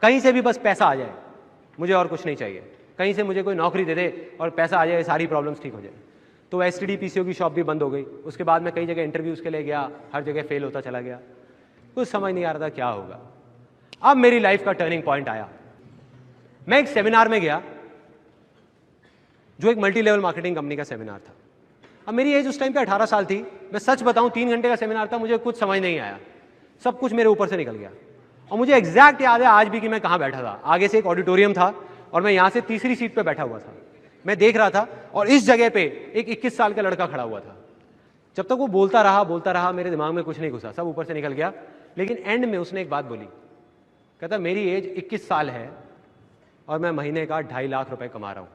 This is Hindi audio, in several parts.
कहीं से भी बस पैसा आ जाए, मुझे और कुछ नहीं चाहिए। कहीं से मुझे कोई नौकरी दे दे और पैसा आ जाए, सारी प्रॉब्लम्स ठीक हो जाए। तो एसटीडी पीसीओ की शॉप भी बंद हो गई। उसके बाद मैं कई जगह इंटरव्यूज़ के लिए गया, हर जगह फेल होता चला गया, कुछ समझ नहीं आ रहा था क्या होगा। अब मेरी लाइफ का टर्निंग पॉइंट आया। मैं एक सेमिनार में गया जो एक मल्टी लेवल मार्केटिंग कंपनी का सेमिनार था। अब मेरी एज उस टाइम पे 18 साल थी। मैं सच बताऊं, 3 घंटे का सेमिनार था, मुझे कुछ समझ नहीं आया, सब कुछ मेरे ऊपर से निकल गया। और मुझे एग्जैक्ट याद है आज भी कि मैं कहाँ बैठा था। आगे से एक ऑडिटोरियम था और मैं यहाँ से तीसरी सीट पे बैठा हुआ था। मैं देख रहा था और इस जगह पे एक 21 साल का लड़का खड़ा हुआ था। जब तक वो बोलता रहा, मेरे दिमाग में कुछ नहीं घुसा, सब ऊपर से निकल गया। लेकिन एंड में उसने एक बात बोली, कहता मेरी एज 21 साल है और मैं महीने का 2.5 लाख रुपए कमा रहा हूँ।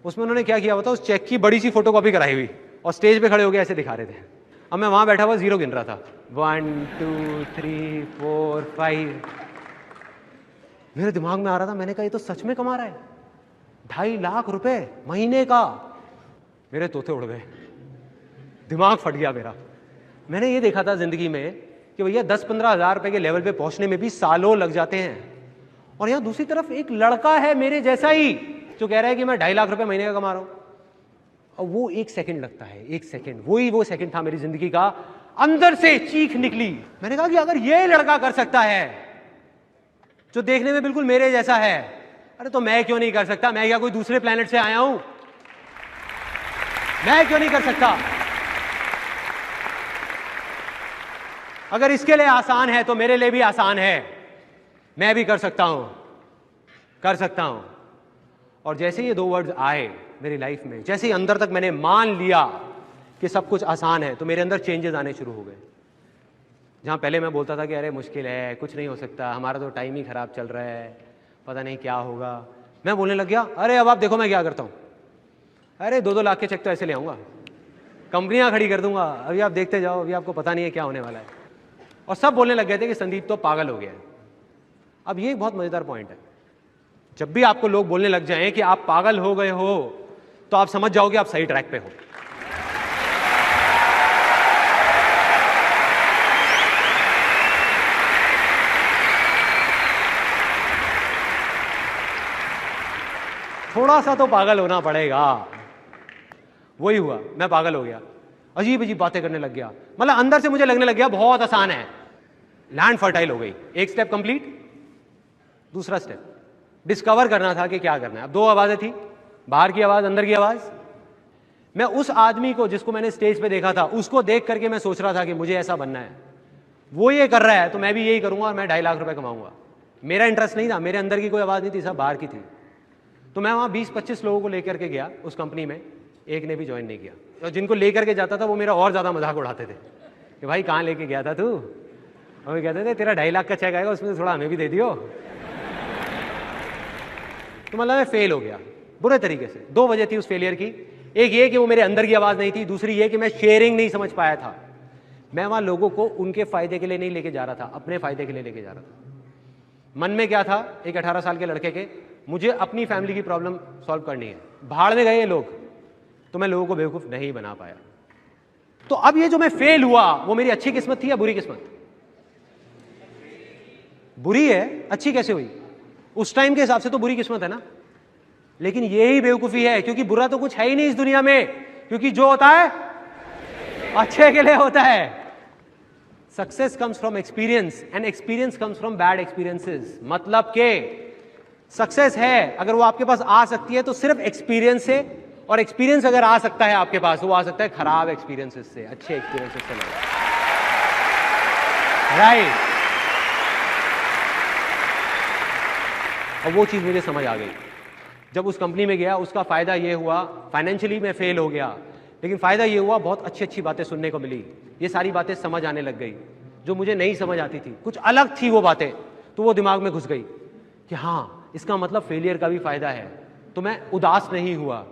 उसमें उन्होंने क्या किया होता, उस चेक की बड़ी सी फोटोकॉपी कराई हुई और स्टेज पे खड़े हो गए ऐसे दिखा रहे थे। अब मैं वहां बैठा हुआ जीरो गिन रहा था, 1 2 3 4 5। मेरे दिमाग में आ रहा था, मैंने कहा ये तो सच में कमा रहा है 2.5 लाख रुपए महीने का। मेरे तोते उड़ गए, दिमाग फट गया मेरा। मैंने ये देखा था जिंदगी में कि भैया 10-15 हज़ार रुपए के लेवल पे पहुंचने में भी सालों लग जाते हैं, और यहां दूसरी तरफ एक लड़का है मेरे जैसा ही जो कह रहा है कि मैं 2.5 लाख रुपए महीने का कमा रहा हूं। और वो 1 सेकंड लगता है, 1 सेकंड, वो सेकंड था मेरी जिंदगी का। अंदर से चीख निकली। मैंने कहा कि अगर ये लड़का कर सकता है जो देखने में बिल्कुल मेरे जैसा है, अरे तो मैं क्यों नहीं कर सकता? मैं क्या कोई दूसरे प्लेनेट से आया हूं? मैं क्यों नहीं कर सकता? अगर इसके लिए आसान है तो मेरे लिए भी आसान है। मैं भी कर सकता हूं, कर सकता हूं। और जैसे ये 2 वर्ड्स आए मेरी लाइफ में, जैसे ही अंदर तक मैंने मान लिया कि सब कुछ आसान है, तो मेरे अंदर चेंजेस आने शुरू हो गए। जहां पहले मैं बोलता था कि अरे मुश्किल है, कुछ नहीं हो सकता, हमारा तो टाइम ही खराब चल रहा है, पता नहीं क्या होगा, मैं बोलने लग गया अरे अब आप देखो मैं क्या करता हूं। अरे 2-2 लाख के चेक तो ऐसे ले आऊंगा, कंपनियां खड़ी कर दूंगा, अभी आप देखते जाओ, अभी आपको पता नहीं है क्या होने वाला है। और सब बोलने लग गए थे कि संदीप तो पागल हो गया है। अब ये एक बहुत मजेदार पॉइंट है, जब भी आपको लोग बोलने लग जाएं कि आप पागल हो गए हो, तो आप समझ जाओगे आप सही ट्रैक पे हो। थोड़ा सा तो पागल होना पड़ेगा। वही हुआ, मैं पागल हो गया, अजीब अजीब बातें करने लग गया। मतलब अंदर से मुझे लगने लग गया बहुत आसान है। लैंड फर्टाइल हो गई। एक स्टेप कंप्लीट, दूसरा स्टेप डिस्कवर करना था कि क्या करना है। अब 2 आवाजें थी, बाहर की आवाज, अंदर की आवाज। मैं उस आदमी को जिसको मैंने स्टेज पे देखा था, उसको देख करके मैं सोच रहा था कि मुझे ऐसा बनना है। वो ये कर रहा है तो मैं भी यही करूंगा और मैं 2.5 लाख रुपए कमाऊंगा। मेरा इंटरेस्ट नहीं था, मेरे अंदर की कोई आवाज नहीं थी, सब बाहर की थी। तो मैं वहां 20-25 लोगों को लेकर के गया उस कंपनी में, एक ने भी ज्वाइन नहीं किया। और जिनको लेकर के जाता था वो मेरा और ज्यादा मजाक उड़ाते थे कि भाई कहाँ लेके गया था तू, और वो कहते थे तेरा 2.5 लाख का चेक आएगा, उसमें से थोड़ा हमें भी दे दियो। तो मतलब मैं फेल हो गया बुरे तरीके से। 2 वजह थी उस फेलियर की, एक ये कि वो मेरे अंदर की आवाज नहीं थी, दूसरी ये कि मैं शेयरिंग नहीं समझ पाया था। मैं वहां लोगों को उनके फायदे के लिए नहीं लेके जा रहा था, अपने फायदे के लिए लेके जा रहा था। मन में क्या था, एक 18 साल के लड़के के, मुझे अपनी फैमिली की प्रॉब्लम सॉल्व करनी है। भाड़ में गए ये लोग, तो मैं लोगों को बेवकूफ नहीं बना पाया। तो अब ये जो मैं फेल हुआ, वो मेरी अच्छी किस्मत थी या बुरी किस्मत? बुरी है, अच्छी कैसे हुई? उस टाइम के हिसाब से तो बुरी किस्मत है ना। लेकिन यही बेवकूफी है, क्योंकि बुरा तो कुछ है ही नहीं इस दुनिया में, क्योंकि जो होता है अच्छे के लिए होता है। Success comes from experience and experience comes from bad experiences. मतलब के सक्सेस है अगर वो आपके पास आ सकती है तो सिर्फ एक्सपीरियंस से, और एक्सपीरियंस अगर आ सकता है आपके पास, वो आ सकता है खराब एक्सपीरियंसेस से, अच्छे एक्सपीरियंसेस से नहीं। राइट। और वो चीज मुझे समझ आ गई जब उस कंपनी में गया। उसका फायदा ये हुआ, फाइनेंशियली मैं फेल हो गया, लेकिन फायदा ये हुआ बहुत अच्छी अच्छी बातें सुनने को मिली। ये सारी बातें समझ आने लग गई जो मुझे नहीं समझ आती थी, कुछ अलग थी वो बातें, तो वो दिमाग में घुस गई कि हाँ इसका मतलब फेलियर का भी फायदा है। तो मैं उदास नहीं हुआ,